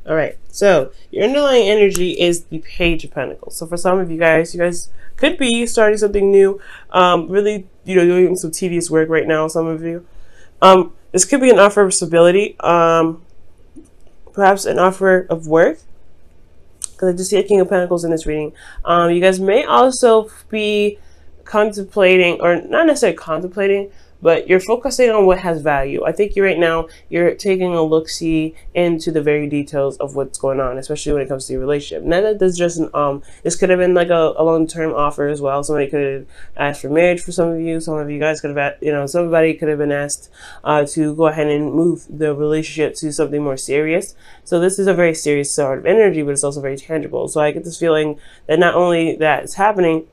All right, so your underlying energy is the Page of Pentacles. So for some of you guys could be starting something new, really, doing some tedious work right now. Some of you, this could be an offer of stability, perhaps an offer of work. Because I just see a King of Pentacles in this reading. You guys may also be contemplating, or not necessarily contemplating, but you're focusing on what has value. I think right now you're taking a look-see into the very details of what's going on, especially when it comes to your relationship. Now that this just this could have been like a long-term offer as well. Somebody could have asked for marriage for some of you. Some of you guys could have, somebody could have been asked to go ahead and move the relationship to something more serious. So this is a very serious sort of energy, but it's also very tangible. So I get this feeling that not only that it's happening,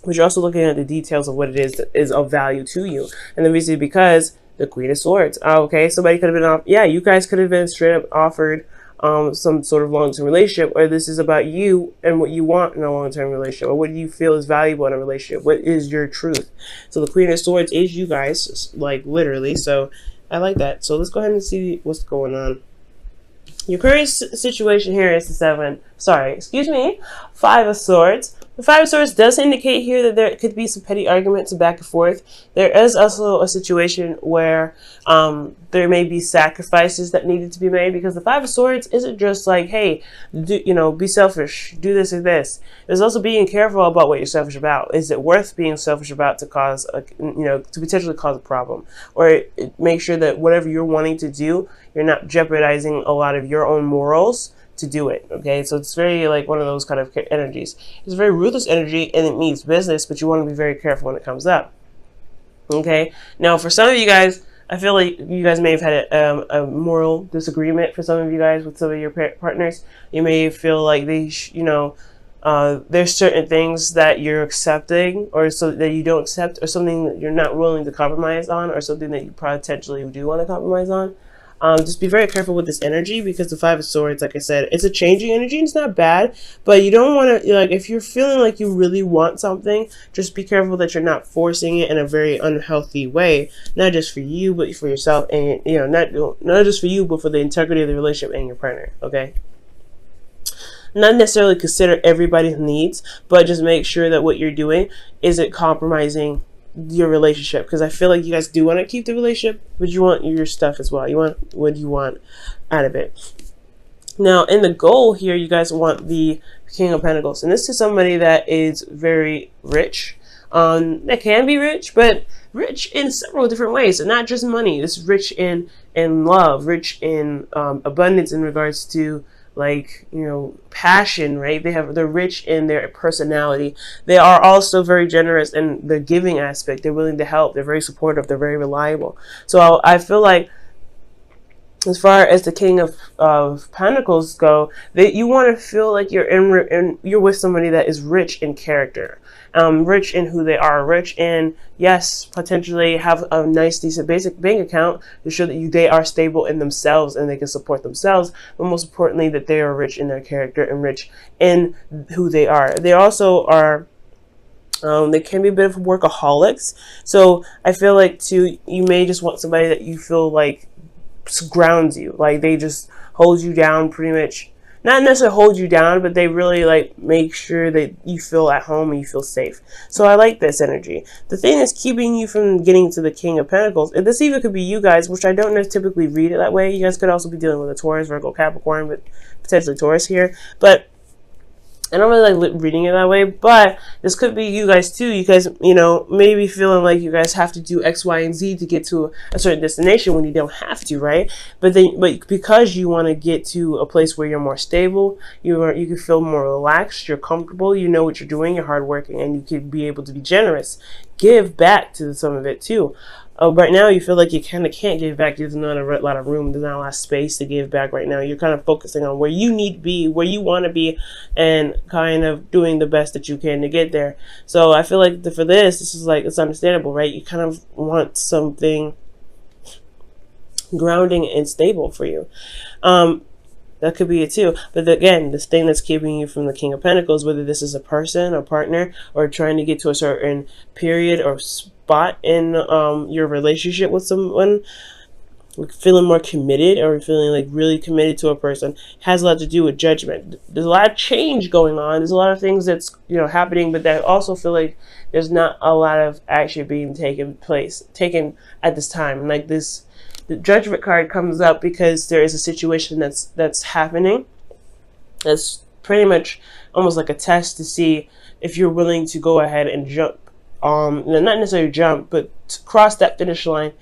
but you're also looking at the details of what it is that is of value to you. And the reason because the Queen of Swords. Okay, somebody could have been you guys could have been straight up offered some sort of long-term relationship, or this is about you and what you want in a long-term relationship, or what you feel is valuable in a relationship. What is your truth? So the Queen of Swords is you guys, like literally. So I like that. So let's go ahead and see what's going on. Your current situation here is the Five of Swords. The Five of Swords does indicate here that there could be some petty arguments back and forth. There is also a situation where there may be sacrifices that needed to be made, because the Five of Swords isn't just like, hey, be selfish, do this or this. There's also being careful about what you're selfish about. Is it worth being selfish about to cause to potentially cause a problem, or make sure that whatever you're wanting to do, you're not jeopardizing a lot of your own morals to do it. Okay, so it's very like one of those kind of energies. It's a very ruthless energy, and it means business, but you want to be very careful when it comes up. Okay, now for some of you guys, I feel like you guys may have had a moral disagreement for some of you guys with some of your partners. You may feel like they there's certain things that you're accepting, or so that you don't accept, or something that you're not willing to compromise on, or something that you potentially do want to compromise on. Just be very careful with this energy, because the Five of Swords, like I said, it's a changing energy. It's not bad, but you don't want to, like, if you're feeling like you really want something, just be careful that you're not forcing it in a very unhealthy way, not just for you, but for yourself, and not just for you, but for the integrity of the relationship and your partner. Okay. Not necessarily consider everybody's needs, but just make sure that what you're doing isn't compromising your relationship, because I feel like you guys do want to keep the relationship, but you want your stuff as well. You want what you want out of it. Now, in the goal here, you guys want the King of Pentacles, and this is somebody that is very rich. That can be rich, but rich in several different ways, and not just money. This is rich in love, rich in abundance in regards to, like, passion, right? They're rich in their personality. They are also very generous in the giving aspect. They're willing to help. They're very supportive. They're very reliable. So I feel like, as far as the King of Pentacles go, that you want to feel like you're with somebody that is rich in character, rich in who they are, rich in, yes, potentially have a nice, decent, basic bank account to show that they are stable in themselves and they can support themselves, but most importantly, that they are rich in their character and rich in who they are. They also are, they can be a bit of workaholics. So I feel like too, you may just want somebody that you feel like grounds you, like they just hold you down pretty much. Not necessarily hold you down, but they really like make sure that you feel at home and you feel safe. So I like this energy. The thing that's keeping you from getting to the King of Pentacles, and this even could be you guys, which I don't typically read it that way. You guys could also be dealing with a Taurus, Virgo, Capricorn, but potentially Taurus here. But I don't really like reading it that way, but this could be you guys too. You guys, maybe feeling like you guys have to do X, Y, and Z to get to a certain destination when you don't have to, right? But because you want to get to a place where you're more stable, you can feel more relaxed, you're comfortable, you know what you're doing, you're hardworking, and you can be able to be generous, give back to some of it too. Right now, you feel like you kind of can't give back. There's not a lot of room. There's not a lot of space to give back right now. You're kind of focusing on where you need to be, where you want to be, and kind of doing the best that you can to get there. So I feel like for this is like, it's understandable, right? You kind of want something grounding and stable for you. That could be it too. But again, this thing that's keeping you from the King of Pentacles, whether this is a person, a partner, or trying to get to a certain period or spot in your relationship with someone, feeling more committed, or feeling like really committed to a person, has a lot to do with judgment. There's a lot of change going on. There's a lot of things that's, you know, happening, but that also feel like there's not a lot of action being taken at this time. And like this, the judgment card comes up because there is a situation that's happening. That's pretty much almost like a test to see if you're willing to go ahead and jump. Not necessarily jump, but to cross that finish line.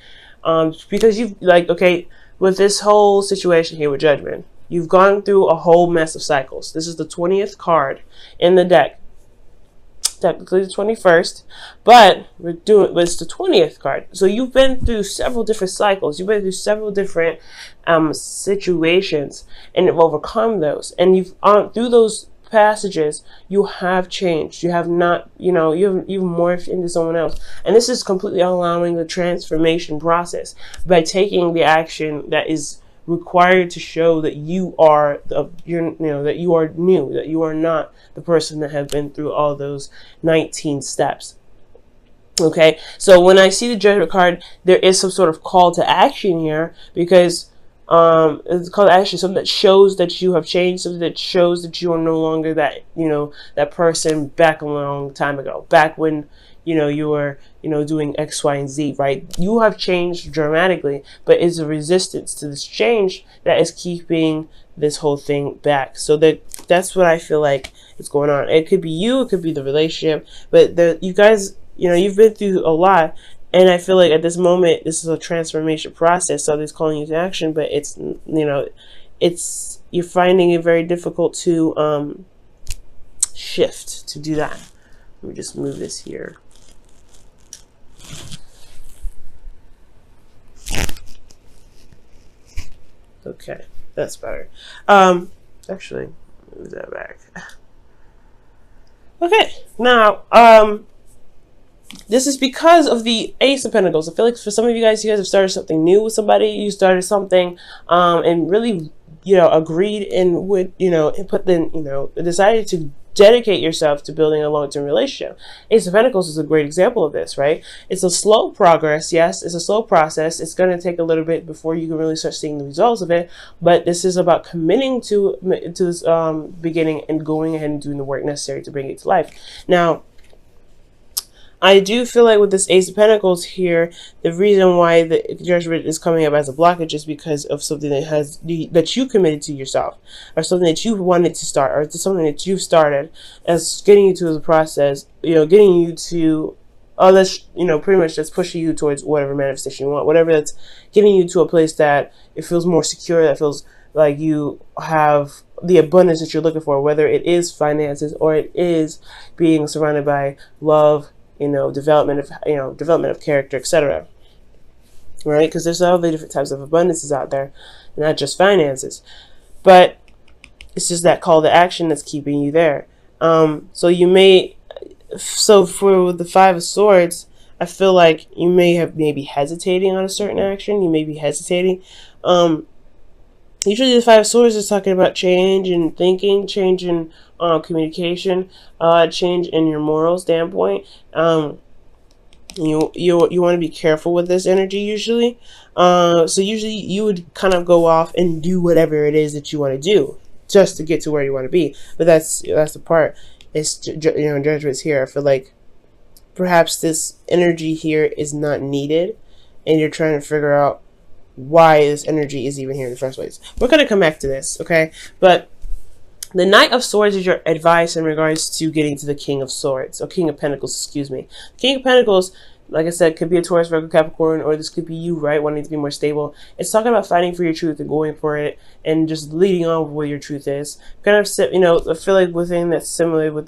Because you've, like, okay, with this whole situation here with judgment, you've gone through a whole mess of cycles. This is the 20th card in the deck. Technically the 21st, but it's the 20th card. So you've been through several different cycles. You've been through several different situations, and have overcome those. And you've through those passages, you have changed. You have not, you know, you've morphed into someone else. And this is completely allowing the transformation process by taking the action that is required to show that you are that you are new, that you are not the person that have been through all those 19 steps. Okay, so when I see the judgment card, there is some sort of call to action here, because it's called action, something that shows that you have changed, something that shows that you are no longer that, you know, that person back a long time ago, back when, you know, you were, you know, doing X, Y, and Z, right? You have changed dramatically, but it's a resistance to this change that is keeping this whole thing back. So that's what I feel like is going on. It could be you, it could be the relationship, but you guys, you know, you've been through a lot. And I feel like at this moment, this is a transformation process. So it's calling you to action, but it's, you know, you're finding it very difficult to shift, to do that. Let me just move this here. Okay, that's better. Actually, move that back. Okay, now, this is because of the Ace of Pentacles. I feel like for some of you guys have started something new with somebody. You started something, and really, you know, agreed and would, you know, and decided to dedicate yourself to building a long-term relationship. Ace of Pentacles is a great example of this, right? It's a slow progress. Yes, it's a slow process. It's going to take a little bit before you can really start seeing the results of it. But this is about committing to this beginning and going ahead and doing the work necessary to bring it to life. Now, I do feel like with this Ace of Pentacles here, the reason why the judgment is coming up as a blockage is because of something that you committed to yourself, or something that you wanted to start, or something that you started as getting you to the process, you know, getting you to, that's, you know, pretty much that's pushing you towards whatever manifestation you want, whatever that's getting you to a place that it feels more secure, that feels like you have the abundance that you're looking for, whether it is finances or it is being surrounded by love, you know, development of character, etc. Right? Because there's all the different types of abundances out there, not just finances. But it's just that call to action that's keeping you there. So for the Five of Swords, I feel like you maybe hesitating on a certain action. You may be hesitating. Usually the Five of Swords is talking about change in thinking, change in communication, change in your moral standpoint. You want to be careful with this energy usually. So usually you would kind of go off and do whatever it is that you want to do just to get to where you want to be. But that's the part. It's, you know, judgments here. I feel like perhaps this energy here is not needed, and you're trying to figure out why this energy is even here in the first place. We're going to come back to this, okay? But the Knight of Swords is your advice in regards to getting to the King of Swords, or King of Pentacles, excuse me. King of Pentacles, like I said, could be a Taurus, Virgo, Capricorn, or this could be you, right, wanting to be more stable. It's talking about fighting for your truth and going for it and just leading on with what your truth is. Kind of, you know, I feel like within that's similar with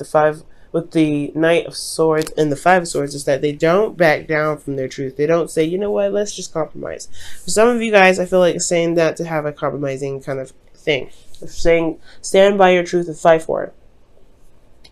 the Knight of Swords and the Five of Swords is that they don't back down from their truth. They don't say, you know what, let's just compromise. For some of you guys, I feel like saying that to have a compromising kind of thing. Saying, stand by your truth and fight for it.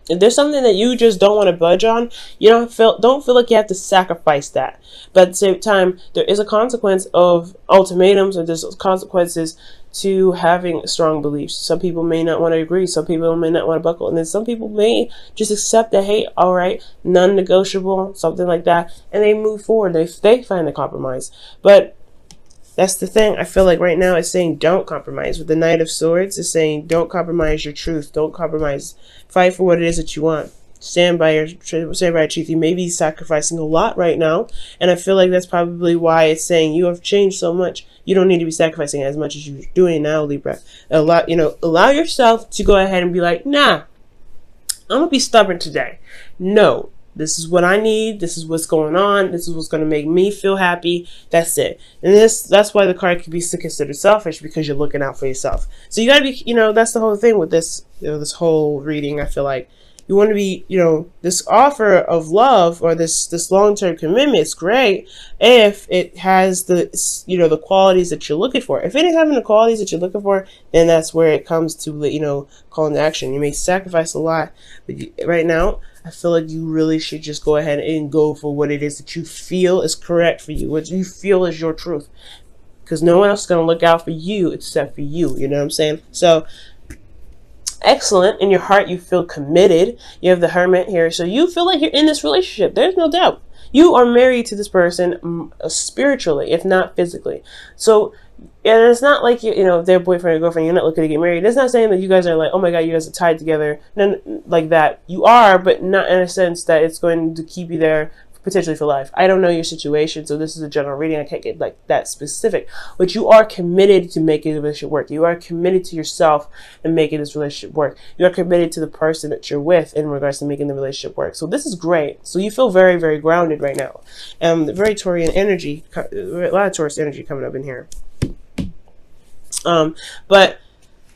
If there's something that you just don't want to budge on, you don't feel like you have to sacrifice that. But at the same time, there is a consequence of ultimatums, or there's consequences to having strong beliefs. Some people may not want to agree. Some people may not want to buckle. And then some people may just accept that, hey, all right, non-negotiable, something like that. And they move forward. They find a compromise. But That's the thing. I feel like right now it's saying don't compromise. With the Knight of Swords, it's saying don't compromise your truth. Don't compromise. Fight for what it is that you want. Stand by your truth. You may be sacrificing a lot right now, and I feel like that's probably why it's saying you have changed so much. You don't need to be sacrificing as much as you're doing now, Libra. Allow yourself to go ahead and be like, nah, I'm gonna be stubborn today. No, this is what I need. This is what's going on. This is what's going to make me feel happy. That's it. And that's why the card could be considered selfish, because you're looking out for yourself. So you got to be, that's the whole thing with this, this whole reading. I feel like you want to be, this offer of love or this long-term commitment is great if it has the, the qualities that you're looking for. If it ain't having the qualities that you're looking for, then that's where it comes to, calling to action. You may sacrifice a lot, but right now, I feel like you really should just go ahead and go for what it is that you feel is correct for you, what you feel is your truth. Because no one else is going to look out for you except for you. You know what I'm saying? So, excellent. In your heart, you feel committed. You have the Hermit here. So you feel like you're in this relationship. There's no doubt. You are married to this person spiritually, if not physically. So, and it's not like their boyfriend or girlfriend. You're not looking to get married. It's not saying that you guys are like, oh my god, you guys are tied together. None like that. You are, but not in a sense that it's going to keep you there potentially for life. I don't know your situation, so this is a general reading. I can't get like that specific. But you are committed to making the relationship work. You are committed to yourself and making this relationship work. You are committed to the person that you're with in regards to making the relationship work. So this is great. So you feel very, very grounded right now. Very Taurian energy, a lot of Taurus energy coming up in here. But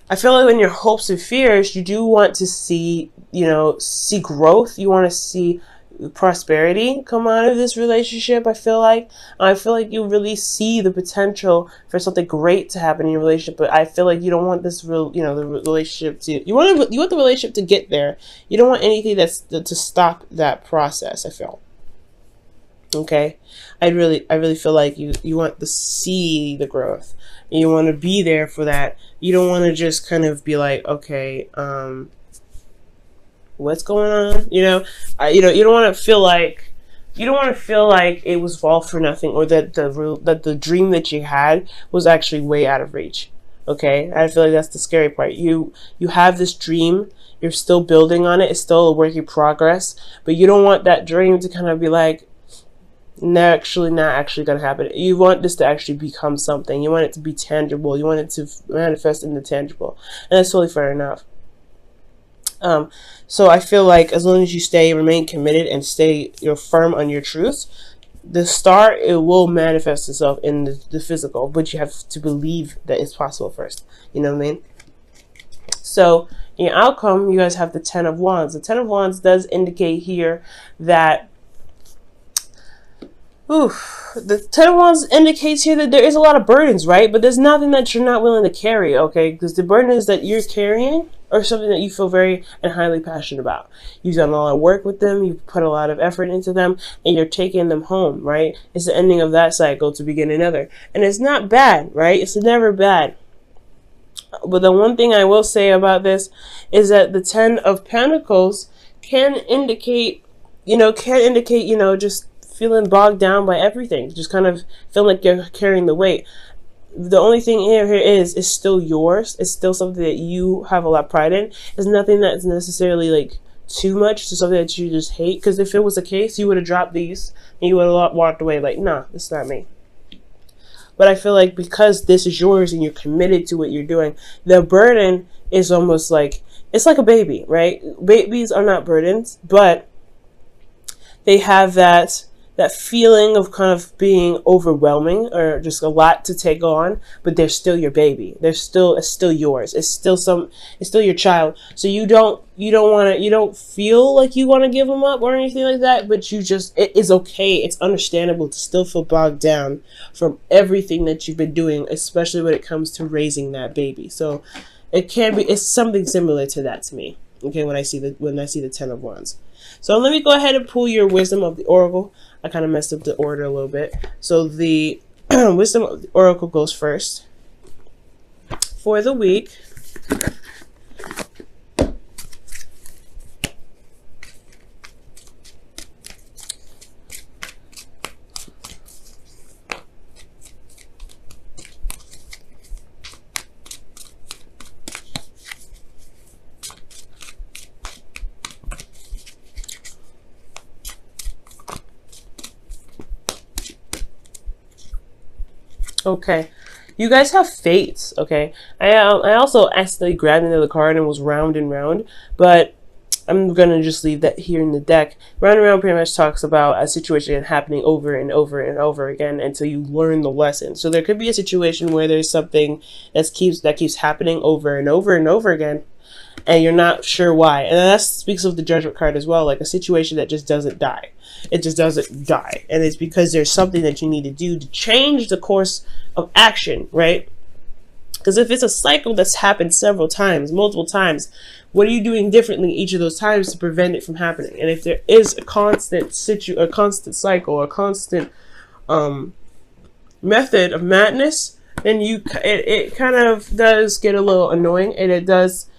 I feel like in your hopes and fears, you do want to see, see growth. You want to see prosperity come out of this relationship. I feel like you really see the potential for something great to happen in your relationship, but I feel like you don't want this the relationship to, you want the relationship to get there. You don't want anything to stop that process, I feel. Okay, I really feel like you want to see the growth. You want to be there for that. You don't want to just kind of be like, okay, what's going on? You don't want to feel like it was all for nothing, or that the dream that you had was actually way out of reach. Okay, I feel like that's the scary part. You have this dream. You're still building on it. It's still a work in progress, but you don't want that dream to kind of be like, not actually gonna happen. You want this to actually become something. You want it to be tangible. You want it to manifest in the tangible, and that's totally fair enough. So I feel like as long as you remain committed and stay firm on your truth, the star, it will manifest itself in the physical, but you have to believe that it's possible first. You know what I mean? So in your outcome, you guys have the Ten of Wands. The Ten of Wands does indicate here that the Ten of Wands indicates here that there is a lot of burdens, right? But there's nothing that you're not willing to carry, okay? Because the burdens that you're carrying are something that you feel very and highly passionate about. You've done a lot of work with them, you've put a lot of effort into them, and you're taking them home, right? It's the ending of that cycle to begin another. And it's not bad, right? It's never bad. But the one thing I will say about this is that the Ten of Pentacles can indicate, just feeling bogged down by everything, just kind of feeling like you're carrying the weight. The only thing here is still yours. It's still something that you have a lot of pride in. It's nothing that's necessarily like too much, to something that you just hate. Because if it was the case, you would have dropped these and you would have walked away like, nah, this is not me. But I feel like because this is yours and you're committed to what you're doing, the burden is almost like, it's like a baby, right? Babies are not burdens, but they have that feeling of kind of being overwhelming or just a lot to take on, but they're still your baby. It's still yours. It's still your child. So you don't feel like you want to give them up or anything like that, but it is okay. It's understandable to still feel bogged down from everything that you've been doing, especially when it comes to raising that baby. So it's something similar to that to me. Okay, when I see the Ten of Wands. So let me go ahead and pull your Wisdom of the Oracle. I kind of messed up the order a little bit. So the Wisdom of the Oracle goes first for the week. Okay. You guys have fates, okay? I also accidentally grabbed another card and was round and round, but I'm going to just leave that here in the deck. Round and round pretty much talks about a situation happening over and over and over again until you learn the lesson. So there could be a situation where there's something that keeps happening over and over and over again, and you're not sure why. And that speaks of the Judgment card as well, like a situation that just doesn't die. It just doesn't die. And it's because there's something that you need to do to change the course of action, right? Because if it's a cycle that's happened several times, multiple times, what are you doing differently each of those times to prevent it from happening? And if there is a constant cycle, a constant method of madness, then it kind of does get a little annoying, and it does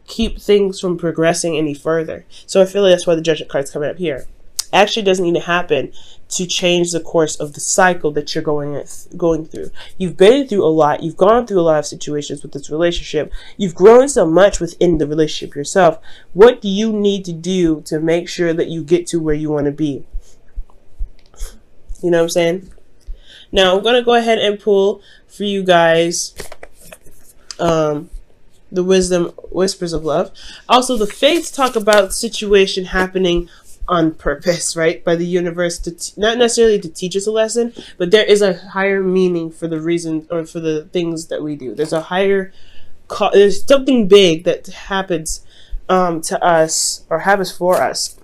keep things from progressing any further. So I feel like that's why the Judgment card's coming up here. Actually doesn't need to happen to change the course of the cycle that you're going through. You've been through a lot. You've gone through a lot of situations with this relationship. You've grown so much within the relationship yourself. What do you need to do to make sure that you get to where you want to be? You know what I'm saying? Now I'm going to go ahead and pull for you guys the Wisdom Whispers of Love. Also, the Fates talk about situation happening on purpose, right, by the universe, to not necessarily to teach us a lesson, but there is a higher meaning for the reason or for the things that we do. There's a higher there's something big that happens to us, or happens for us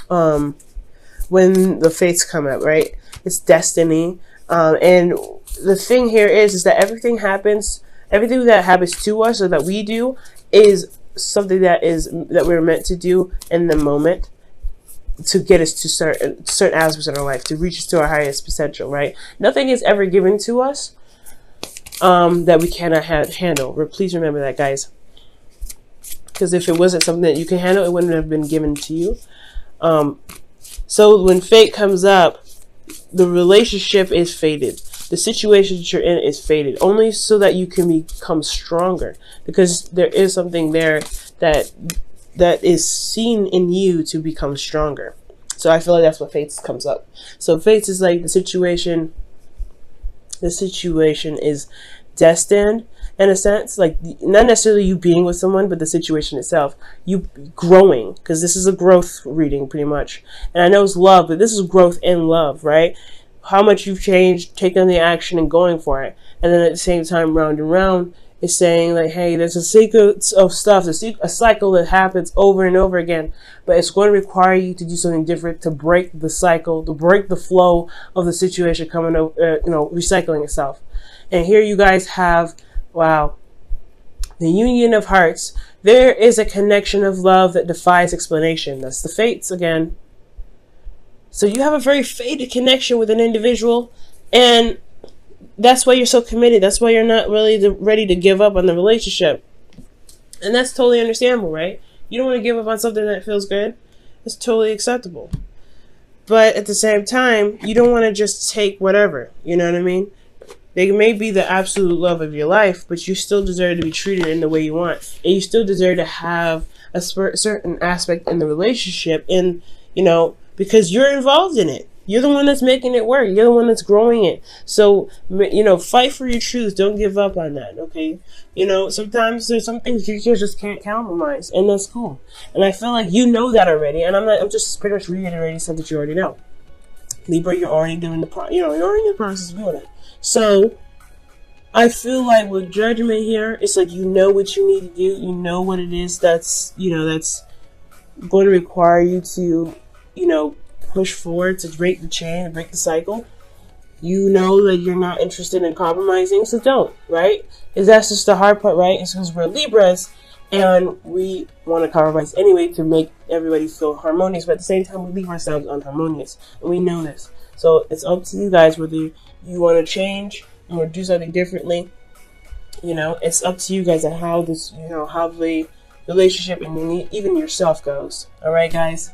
when the fates come up, right? It's destiny. And the thing here is that everything that happens to us or that we do is something that we're meant to do in the moment to get us to certain aspects in our life, to reach us to our highest potential, right? Nothing is ever given to us that we cannot handle. Please remember that, guys, because if it wasn't something that you can handle, it wouldn't have been given to you. So when fate comes up, the relationship is fated. The situation that you're in is fated, only so that you can become stronger, because there is something there that is seen in you to become stronger. So I feel like that's what fates comes up. So fates is like the situation is destined in a sense, like not necessarily you being with someone, but the situation itself, you growing, because this is a growth reading pretty much. And I know it's love, but this is growth in love, right? How much you've changed, taking the action and going for it. And then at the same time, round and round is saying like, hey, there's a sequence of stuff, a cycle that happens over and over again, but it's going to require you to do something different to break the cycle, to break the flow of the situation coming over, recycling itself. And here you guys have, wow, the union of hearts. There is a connection of love that defies explanation. That's the fates again. So you have a very fated connection with an individual, and that's why you're so committed. That's why you're not really ready to give up on the relationship. And that's totally understandable, right? You don't want to give up on something that feels good. It's totally acceptable. But at the same time, you don't want to just take whatever. You know what I mean? They may be the absolute love of your life, but you still deserve to be treated in the way you want. And you still deserve to have a certain aspect in the relationship, and, because you're involved in it. You're the one that's making it work. You're the one that's growing it. So, fight for your truth. Don't give up on that, okay? Sometimes there's some things you just can't compromise, and that's cool. And I feel like you know that already, and I'm just pretty much reiterating something that you already know. Libra, you're already doing you're already in the process of doing it. So, I feel like with Judgment here, it's like you know what you need to do. You know what it is that's going to require you to, push forward, to break the chain and break the cycle. You know that you're not interested in compromising, so don't, right? Because that's just the hard part, right? It's because we're Libras, and we want to compromise anyway to make everybody feel harmonious, but at the same time, we leave ourselves unharmonious, and we know this. So it's up to you guys whether you want to change or do something differently. It's up to you guys on how this, how the relationship and even yourself goes. All right, guys.